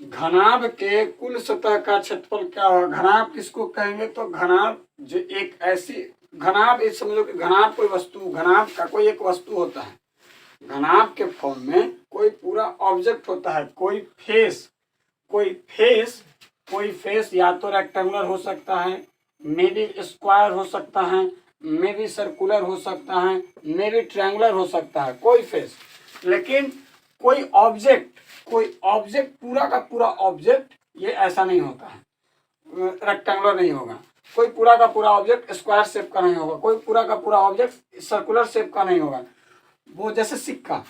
घनाभ के कुल सतह का क्षेत्रफल क्या होगा? घनाभ किसको कहेंगे? तो घनाभ जो एक ऐसी घनाभ, ये समझो कि घनाभ कोई वस्तु, घनाभ का कोई एक वस्तु होता है। घनाभ के फॉर्म में कोई पूरा ऑब्जेक्ट होता है, कोई फेस या तो रेक्टेंगुलर हो सकता है, मे बी स्क्वायर हो सकता है, मे बी सर्कुलर हो सकता है, मे बी ट्रायंगुलर हो सकता है, कोई फेस। लेकिन कोई ऑब्जेक्ट पूरा का पूरा ऑब्जेक्ट ये ऐसा नहीं होता है, रेक्टेंगुलर नहीं होगा। कोई पूरा का पूरा ऑब्जेक्ट स्क्वायर शेप का नहीं होगा, कोई पूरा का पूरा ऑब्जेक्ट सर्कुलर शेप का नहीं होगा। वो जैसे सिक्का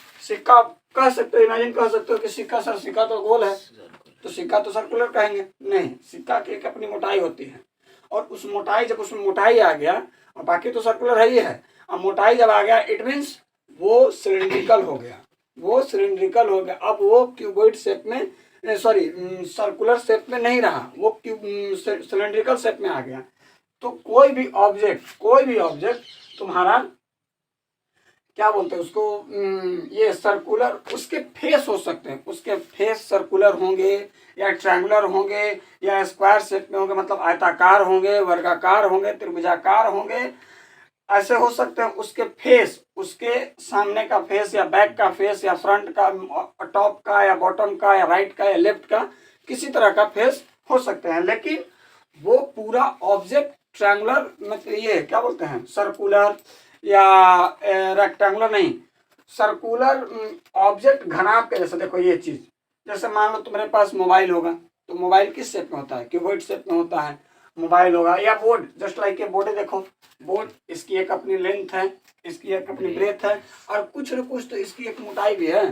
कह सकते हो, इमेजिन कर सकते हो कि सिक्का तो गोल है, तो सिक्का तो सर्कुलर कहेंगे नहीं। सिक्का की एक अपनी मोटाई होती है, और उस मोटाई, जब उसमें मोटाई आ गया, और बाकी तो सर्कुलर है ही है, अब मोटाई जब आ गया इट मीन्स वो सिलिंड्रिकल हो गया, अब वो क्यूबॉइड शेप में, सॉरी सर्कुलर शेप में नहीं रहा, वो सिलिंड्रिकल शेप में आ गया। तो कोई भी ऑब्जेक्ट तुम्हारा क्या बोलते हैं उसको, ये सर्कुलर, उसके फेस हो सकते हैं, उसके फेस सर्कुलर होंगे या ट्रायंगुलर होंगे या स्क्वायर शेप में होंगे, मतलब आयताकार होंगे, वर्गाकार होंगे, त्रिभुजाकार होंगे, ऐसे हो सकते हैं। उसके फेस, उसके सामने का फेस या बैक का फेस या फ्रंट का, टॉप का या बॉटम का या राइट का या लेफ्ट का, किसी तरह का फेस हो सकते हैं। लेकिन वो पूरा ऑब्जेक्ट ट्रायंगुलर, मतलब ये क्या बोलते हैं, सर्कुलर या रेक्टेंगुलर नहीं, सर्कुलर ऑब्जेक्ट घनाभ के जैसे। देखो ये चीज, जैसे मान लो तुम्हारे पास मोबाइल होगा, तो मोबाइल किस शेप में होता है? क्यूबॉइड शेप में होता है मोबाइल होगा। या बोर्ड, जस्ट लाइक ये बोर्ड है, देखो बोर्ड, इसकी एक अपनी लेंथ है, इसकी एक अपनी ब्रेथ है, और कुछ न कुछ तो इसकी एक मोटाई भी है,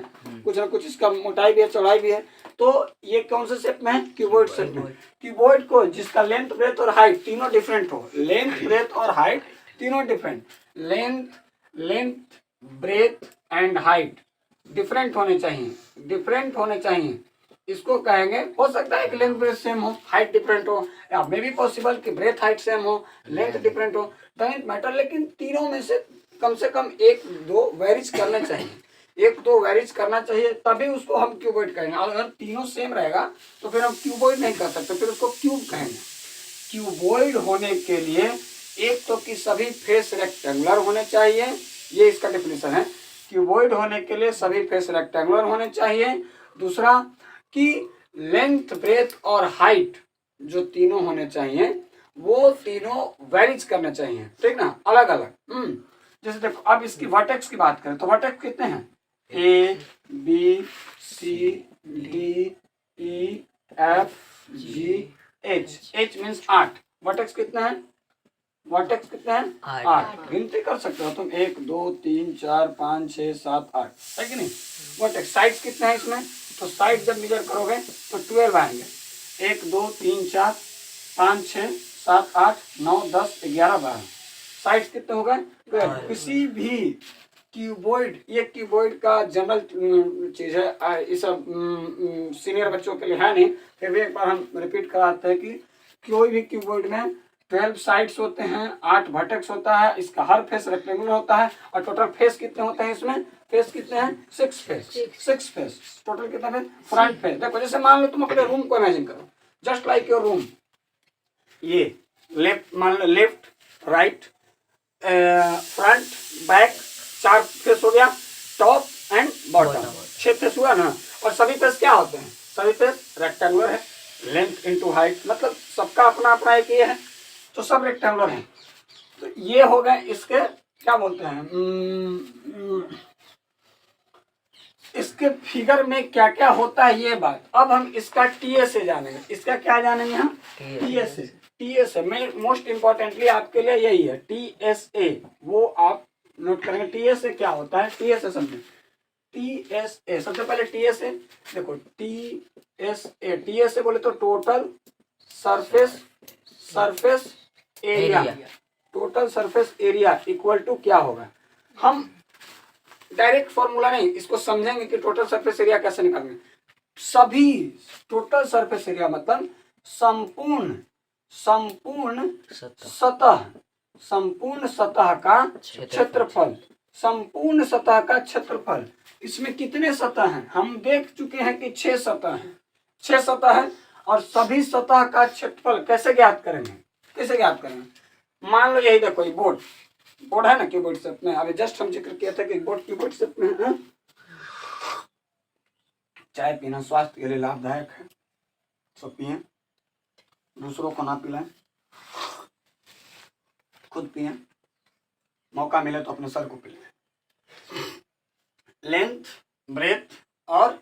कुछ न कुछ इसका मोटाई भी है, चौड़ाई भी है। तो ये कौन से शेप में है? क्यूबॉइड शेप में। क्यूबॉइड को जिसका लेंथ, ब्रेथ और हाइट तीनों डिफरेंट हो, लेंथ, ब्रेथ और हाइट तीनों different, length, breadth and height different होने चाहिए, इसको कहेंगे। हो सकता है कि लेंथ ब्रेथ सेम हो, हाइट डिफरेंट हो, या मे बी पॉसिबल कि ब्रेथ हाइट सेम हो, लेंथ डिफरेंट हो, डजंट मैटर, लेकिन तीनों में से कम एक दो वेरीज करने चाहिए, तभी उसको हम क्यूबॉइड कहेंगे। अगर तीनों सेम रहेगा तो फिर हम क्यूबॉइड नहीं कह सकते, फिर उसको क्यूब कहेंगे। क्यूबॉइड होने के लिए एक तो कि सभी फेस रेक्टेंगुलर होने चाहिए, ये इसका डेफिनेशन है। क्यूबॉइड होने के लिए सभी फेस रेक्टेंगुलर होने चाहिए। दूसरा कि लेंथ, ब्रेथ और हाइट जो तीनों होने चाहिए, वो तीनों वेरीज करने चाहिए, ठीक ना, अलग अलग। जैसे देखो, अब इसकी वर्टेक्स की बात करें तो वर्टेक्स कितने हैं? ए, बी, सी, डी, ई, एफ, जी, एच मीन्स 8। वर्टेक्स कितने हैं? 8। गिनती कर सकते हो तुम, 1 2 3 4 5 6 7 8, है कि नहीं? वर्टेक्स साइड्स कितने हैं इसमें? तो साइड जब मेजर करोगे तो 12 आएंगे। 1 2 3 4 5 6 7 8 9 10 11 12 साइड्स कितने हो गए? किसी भी क्यूबॉइड, ये क्यूबॉइड का जनरल चीज है, इस सीनियर बच्चों के लिए है नहीं, फिर भी एक बार हम रिपीट कराते हैं कि कोई भी क्यूबॉइड में 12 साइड्स होते हैं, 8 वर्टेक्स होता है, इसका हर फेस रेक्टेंगुलर होता है, और टोटल फेस कितने होते हैं इसमें? फेस कितने हैं? 6 फेस। टोटल कितने फेस? Front face. देखो जैसे मान लो तुम अपने रूम को इमेजिन करो, जस्ट लाइक योर रूम, ये लेफ्ट मान लो, left, right, front, back, 4 face हो गया, टॉप एंड बॉटम, 6 फेस हुआ ना। और सभी फेस क्या होते हैं? सभी फेस रेक्टेंगुलर है, लेंथ इंटू हाइट, मतलब सबका अपना अपना एक ये है, तो सब रेक्टेंगुलर है। तो ये हो गए इसके क्या बोलते हैं, इसके फिगर में क्या क्या होता है ये बात। अब हम इसका टीएसए जानेंगे। इसका क्या जानेंगे हम? टीएसए में मोस्ट इंपॉर्टेंटली आपके लिए यही है, टीएसए, वो आप नोट करेंगे। टीएसए क्या होता है? टीएसए समझे, टीएसए सबसे पहले टीएसए देखो, टीएसए बोले तो total surface area, total surface area equal to क्या होगा? हम डायरेक्ट फॉर्मूला नहीं, इसको समझेंगे कि टोटल सरफेस एरिया कैसे निकालेंगे। सभी टोटल सरफेस एरिया मतलब संपूर्ण सतह का क्षेत्रफल, संपूर्ण सतह का क्षेत्रफल। इसमें कितने सतह हैं? हम देख चुके हैं कि 6 सतह हैं, 6 सतह है और सभी सतह का क्षेत्रफल कैसे ज्ञात करेंगे, कैसे ज्ञात करेंगे। मान लो यही देखो ये बोर्ड है ना क्यूबॉइड शेप में, अभी जस्ट हम जिक्र किया था कि बोर्ड क्यूबॉइड शेप में है। चाय पीना स्वास्थ्य के लिए लाभदायक है, तो पिए, दूसरों को ना पिलाएं, खुद पिए, मौका मिले तो अपने सर को पिलाएं। लेंथ, ब्रेथ और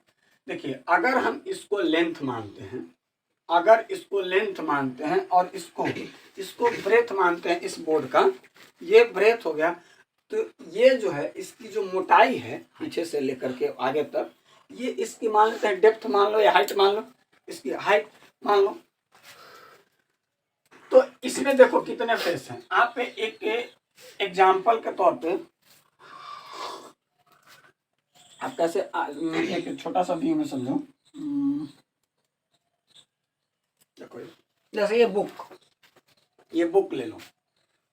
देखिए अगर हम इसको लेंथ मानते हैं, अगर इसको लेंथ मानते हैं और इसको ब्रेथ मानते हैं, इस बोर्ड का ये ब्रेथ हो गया, तो ये जो है इसकी जो मोटाई है पीछे से लेकर के आगे तक, ये इसकी मान लेते हैं डेप्थ मान लो या हाइट मान लो, इसकी हाइट मान लो। तो इसमें देखो कितने फेस हैं। आप एक एग्जाम्पल के तौर पे आप कैसे एक छोटा सा व्यू में समझो। देखो जैसे ये बुक ले लो,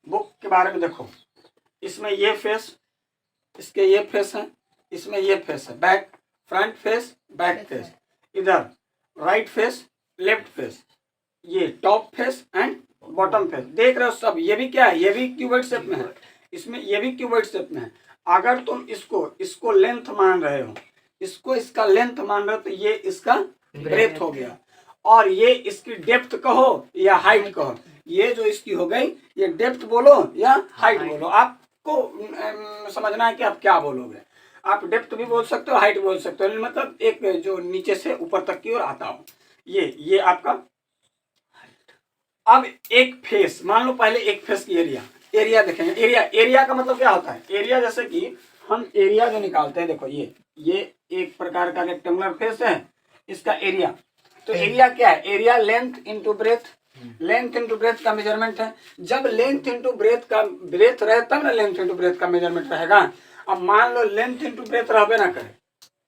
बुक के बारे में देखो, इसमें ये फेस, इसके ये फेस है, इसमें ये फेस है, back front face back face, इधर राइट फेस लेफ्ट फेस, ये top face and bottom face, देख रहे हो सब। ये भी क्या है, ये भी क्यूबॉइड शेप में है, इसमें ये भी क्यूबॉइड शेप में है। अगर तुम इसको लेंथ मान रहे हो, इसका लेंथ मान रहे हो, तो ये इसका ब्रेथ हो गया, और ये इसकी डेप्थ कहो या हाइट कहो, ये जो इसकी हो गई, ये डेप्थ बोलो या हाइट बोलो, आपको समझना है कि आप क्या बोलोगे। आप डेप्थ भी बोल सकते हो, हाइट बोल सकते हो, मतलब एक जो नीचे से ऊपर तक की ओर आता हो, ये आपका हाइट। अब एक फेस मान लो, पहले एक फेस की एरिया देखेंगे। एरिया का मतलब क्या होता है, एरिया जैसे कि हम एरिया जो निकालते हैं, देखो ये एक प्रकार का रेक्टेंगुलर फेस है, इसका एरिया, तो एरिया क्या है, area length into breadth, length into breadth का मेजरमेंट है। जब लेंथ इंटू ब्रेथ रहे तब ना लेंथ इंटू ब्रेथ का मेजरमेंट रहेगा। अब मान लो लेंथ इंटू ब्रेथ रहबे ना करे,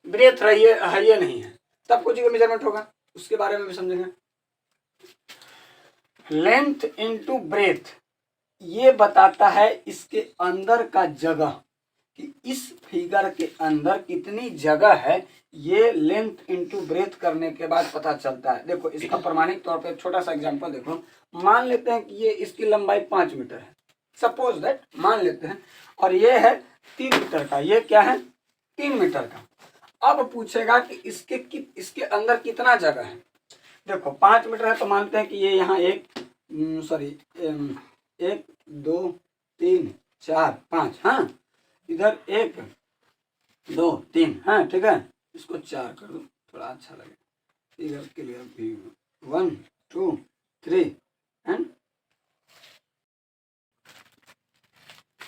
ब्रेथ है नहीं है, तब कुछ का मेजरमेंट होगा, उसके बारे में भी समझेंगे। लेंथ इंटू ब्रेथ ये बताता है इसके अंदर का जगह, कि इस फिगर के अंदर कितनी जगह है, ये लेंथ इंटू ब्रेथ करने के बाद पता चलता है। देखो इसका प्रमाणिक तौर पे छोटा सा एग्जांपल देखो, मान लेते हैं कि ये इसकी लंबाई 5 मीटर है, सपोज दैट मान लेते हैं, और ये है 3 मीटर का, ये क्या है 3 मीटर का। अब पूछेगा कि इसके अंदर कितना जगह है। देखो 5 मीटर है तो मानते हैं कि ये यहाँ 1 2 3 4 5, हाँ इधर 1 2 3, हाँ ठीक है, इसको 4 कर दो थोड़ा अच्छा लगे, इधर के लिए भी 1 2 3 एंड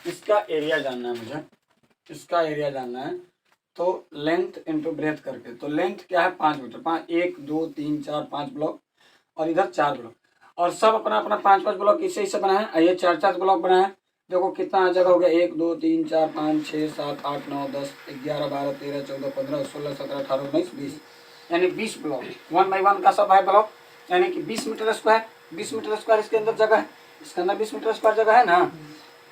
इसका एरिया जानना है मुझे, इसका एरिया जानना है। तो लेंथ इंटू ब्रेथ करके, तो लेंथ क्या है 5 मीटर, 1 2 3 4 5 ब्लॉक, और इधर 4 ब्लॉक, और सब अपना अपना 5 ब्लॉक इससे बनाए, ये 4 ब्लॉक बनाए। देखो कितना जगह हो गया, 1 2 3 4 5 6 7 8 9 10 11 12 13 14 15 16 17 18 19 20, यानी 20 ब्लॉक 1 बाई 1 का सब है ब्लॉक, यानी कि 20 मीटर स्क्वायर। 20 मीटर स्क्वायर इसके अंदर जगह है, इसके अंदर 20 मीटर स्क्वायर जगह है ना।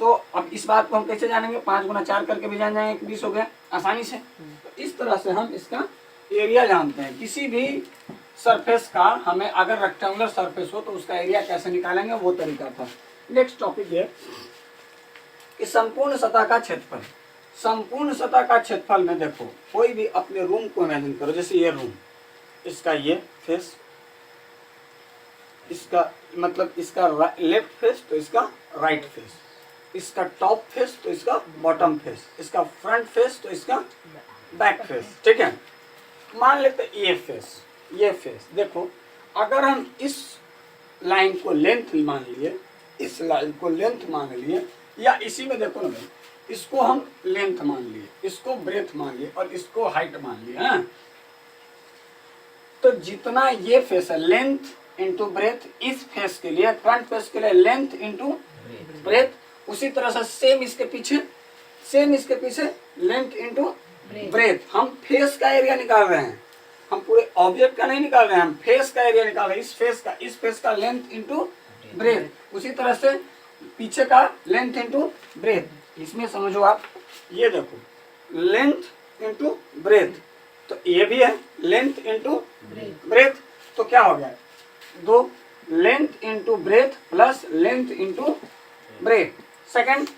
तो अब इस बात को हम कैसे जानेंगे, 5 गुना 4 करके भी जान जाएंगे, 20 हो गया आसानी से। तो इस तरह से हम इसका एरिया जानते हैं। किसी भी सरफेस का हमें अगर रेक्टेंगुलर सरफेस हो तो उसका एरिया कैसे निकालेंगे, वो तरीका था। नेक्स्ट टॉपिक है कि संपूर्ण सतह का क्षेत्रफल। संपूर्ण सतह का क्षेत्रफल में देखो, कोई भी अपने रूम को इमेजिन करो, जैसे ये रूम, इसका ये फेस, इसका मतलब इसका लेफ्ट फेस तो इसका राइट फेस, इसका टॉप फेस तो इसका बॉटम फेस, इसका फ्रंट फेस तो इसका बैक फेस, ठीक है। मान लेते ये फेस, देखो अगर हम इस लाइन को लेंथ मान लिए, इस लाइन को लेंथ मान लिए, या इसी में देखो ना भाई, इसको हम लेंथ मान लिए, इसको ब्रेथ मान लिए, और इसको हाइट मान लिए, हाँ? तो जितना ये फेस है, लेंथ इंटू ब्रेथ, इस फेस के लिए, फ्रंट फेस के लिए लेंथ इंटू ब्रेथ, उसी तरह से सेम इसके पीछे लेंथ इंटू ब्रेथ। हम फेस का एरिया निकाल रहे हैं, हम पूरे ऑब्जेक्ट का नहीं निकाल रहे हैं, हम फेस का एरिया निकाल रहे हैं। इस फेस का लेंथ इंटू ब्रेथ, उसी तरह से पीछे का लेंथ इंटू ब्रेथ। इसमें समझो आप, ये देखो लेंथ इंटू ब्रेथ, तो ये भी है लेंथ इंटू ब्रेथ। क्या हो गया, दो length into breadth plus length into breadth. Second,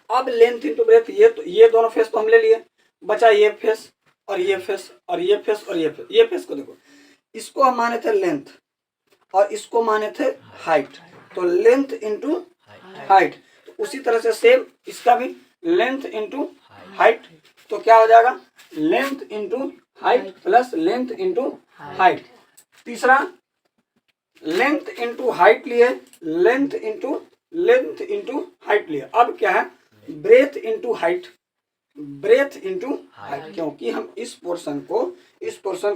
अब लेंथ इंटू ब्रेथ, ये दोनों फेस तो हम ले लिए, बचा ये फेस और ये फेस और ये फेस और ये फेस। ये फेस को देखो, इसको हम माने थे लेंथ और इसको माने थे हाइट, तो लेंथ इंटू हाइट। तो उसी तरह से सेम इसका भी लेंथ इंटू हाइट, तो क्या हो जाएगा, length into height plus length into height. तीसरा, लेंथ इंटू हाइट लिए, लेंथ इंटू हाइट लिए। अब क्या है, breath into height, breath into height, क्योंकि हम इस पोर्शन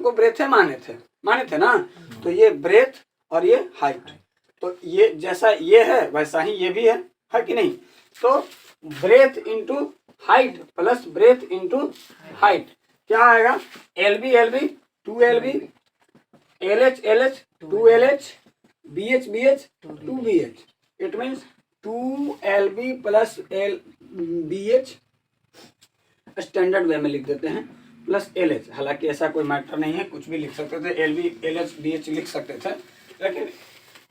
को ब्रेथ है माने थे ना, तो ये ब्रेथ और ये हाइट, तो ये जैसा ये है वैसा ही ये भी है कि नहीं। तो breath into height plus breadth into height क्या आएगा, LB LB 2LB, LH LH 2LH, BH BH 2BH। It means 2LB plus BH standard वे में लिख देते हैं प्लस LH। हालांकि ऐसा कोई मैटर नहीं है, कुछ भी लिख सकते थे, LB LH BH लिख सकते थे, लेकिन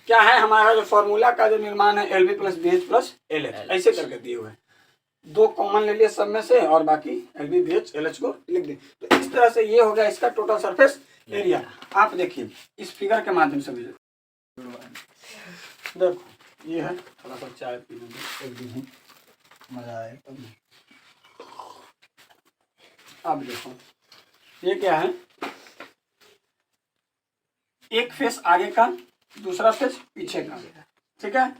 क्या है हमारा जो फॉर्मूला का जो निर्माण है LB plus BH plus LH ऐसे करके दिए हुए हैं। दो कॉमन ले लिए सब में से और बाकी LB BH LH को लिख दिए। तो इस तरह से ये हो गया इसका टोटल सरफेस एरिया। आप देखिए इस फिगर के माध्यम से देखो, ये है, थोड़ा सा चाय पीने में एक दिन मजा आए तब। अब देखो ये क्या है, एक फेस आगे का, दूसरा फेस पीछे का, ठीक है,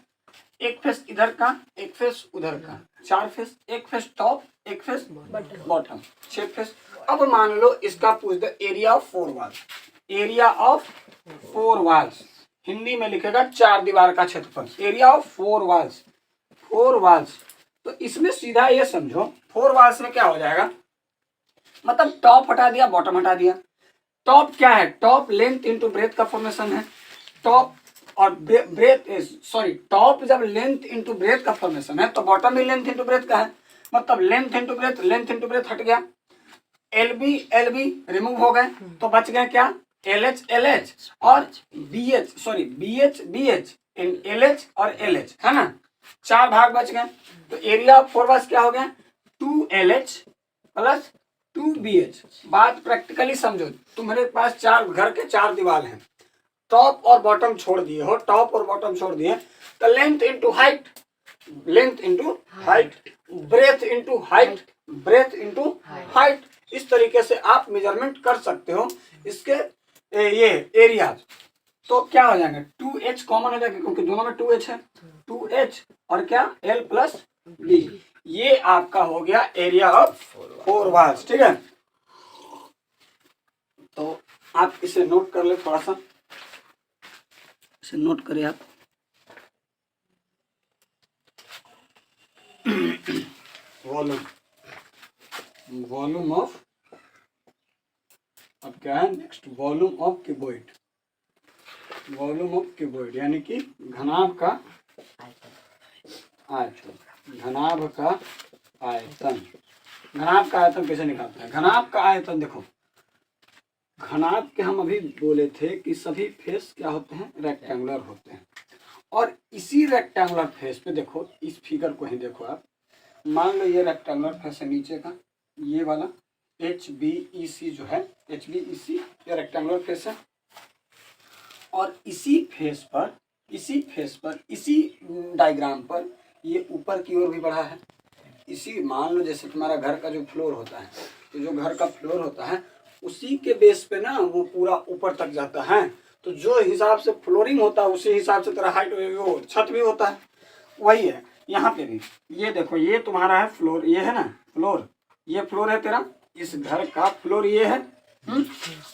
एक फेस इधर का, एक फेस उधर का, 4 फेस, एक फेस टॉप, एक फेस बॉटम, 6 फेस। अब मान लो इसका पूछ दे area of 4 walls, area of 4 walls Hindi में लिखेगा 4 दीवार का क्षेत्रफल, एरिया ऑफ 4 वॉल्स, 4 वॉल्स। तो इसमें सीधा ये समझो 4 वॉल्स में क्या हो जाएगा, मतलब टॉप हटा दिया बॉटम हटा दिया। टॉप क्या है, टॉप लेंथ इंटू ब्रेथ का फॉर्मेशन है, टॉप और ब्रेथ सॉरी टॉप जब लेंथ इंटू ब्रेथ का फॉर्मेशन है तो बॉटम भी लेंथ इंटू ब्रेथ का है, मतलब लेंथ इंटू ब्रेथ हट गया, LB LB रिमूव हो गए, तो बच गए क्या, LH LH और BH BH LH और LH, है ना, 4 भाग बच गए। तो एरिया ऑफ 4 वॉल्स क्या हो गया, 2LH प्लस 2BH। बात प्रैक्टिकली समझो, तुम्हारे पास 4 घर के 4 दीवार हैं, टॉप और बॉटम छोड़ दिए हो, टॉप और बॉटम छोड़ दिए, तो length into height, length into height, breath into height, breath into height. इस तरीके से आप मेजरमेंट कर सकते हो इसके ये एरिया। तो क्या हो जाएंगे, 2H कॉमन हो जाएगा क्योंकि दोनों में 2H है, 2H और क्या L प्लस B। ये आपका हो गया एरिया ऑफ 4 वॉल्स, ठीक है। तो आप इसे नोट कर ले, थोड़ा सा इसे नोट करें आप। वॉल्यूम ऑफ, अब क्या है next, volume of cuboid, volume of cuboid यानी कि घनाभ का आयतन, घनाभ का आयतन। घनाभ का आयतन कैसे निकालते हैं, घनाभ का आयतन देखो, घनाभ के हम अभी बोले थे कि सभी फेस क्या होते हैं, रेक्टेंगुलर होते हैं, और इसी रेक्टेंगुलर फेस पे देखो, इस फिगर को ही देखो आप, मान लो ये रेक्टेंगुलर फेस है नीचे का, ये वाला HBEC जो है, HBEC ये रेक्टेंगुलर फेस है, और इसी फेस पर इसी डायग्राम पर ये ऊपर की ओर भी बढ़ा है। इसी मान लो जैसे तुम्हारा घर का जो फ्लोर होता है, तो जो घर का फ्लोर होता है उसी के बेस पे ना वो पूरा ऊपर तक जाता है, तो जो हिसाब से फ्लोरिंग होता है उसी हिसाब से तेरा हाइट वो छत भी होता है, वही है यहाँ पे भी। ये देखो ये तुम्हारा है फ्लोर, ये है ना फ्लोर, ये फ्लोर है तेरा, इस घर का फ्लोर ये है,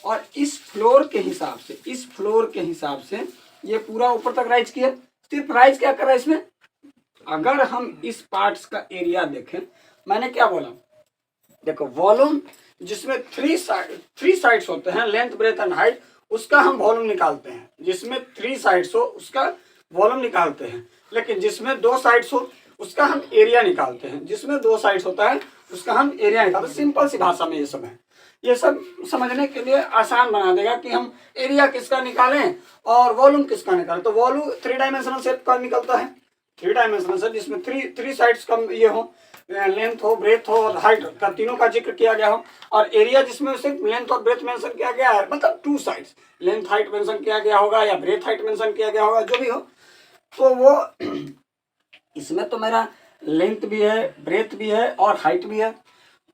और इस फ्लोर के हिसाब से ये पूरा ऊपर तक राइज किया। सिर्फ राइज क्या कर रहा है इसमें, अगर हम इस पार्ट्स का एरिया देखें, मैंने क्या बोला, देखो वॉल्यूम जिसमें 3 साइड्स होते हैं, लेंथ ब्रेथ एंड हाइट, उसका हम वॉल्यूम निकालते हैं, जिसमें 3 साइड्स हो उसका वॉल्यूम निकालते हैं, लेकिन जिसमें 2 साइड्स हो उसका हम एरिया निकालते हैं, जिसमें 2 साइड्स होता है उसका हम एरिया निकालते हैं। सिंपल सी भाषा में ये सब है। ये सब समझने के लिए आसान बना देगा कि हम एरिया किसका निकालें और वॉल्यूम किसका निकालें। तो वॉल्यूम 3 डायमेंशनल शेप का निकलता है, 3 डायमेंशनल शेप जिसमें थ्री साइड्स का ये हो, लेंथ हो, ब्रेथ हो और हाइट का, तीनों का जिक्र किया गया हो। और एरिया जिसमें सिर्फ लेंथ और ब्रेथ मेंशन किया गया है, मतलब 2 साइड्स, लेंथ हाइट मेंशन किया गया होगा या ब्रेथ हाइट मेंशन किया गया होगा, जो भी हो। तो वो इसमें तो मेरा लेंथ भी है, ब्रेथ भी है और हाइट भी है।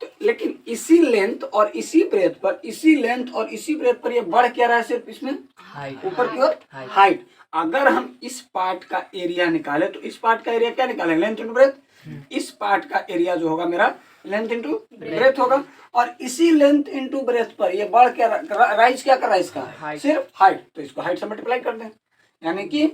तो लेकिन इसी लेंथ और इसी ब्रेथ पर, इसी लेंथ और इसी ब्रेथ पर ये बढ़ क्या रहा है, सिर्फ इसमें ऊपर की ओर हाइट। अगर हम इस पार्ट का एरिया निकाले तो इस पार्ट का एरिया क्या निकालेंगे, लेंथ इंटू ब्रेथ। इस पार्ट का एरिया जो होगा मेरा लेंथ इंटू ब्रेथ होगा। और इसी लेंथ इंटू ब्रेथ पर ये बढ़ क्या, राइज क्या कर रहा है इसका, सिर्फ हाइट। तो इसको हाइट से मल्टीप्लाई कर दें, यानी कि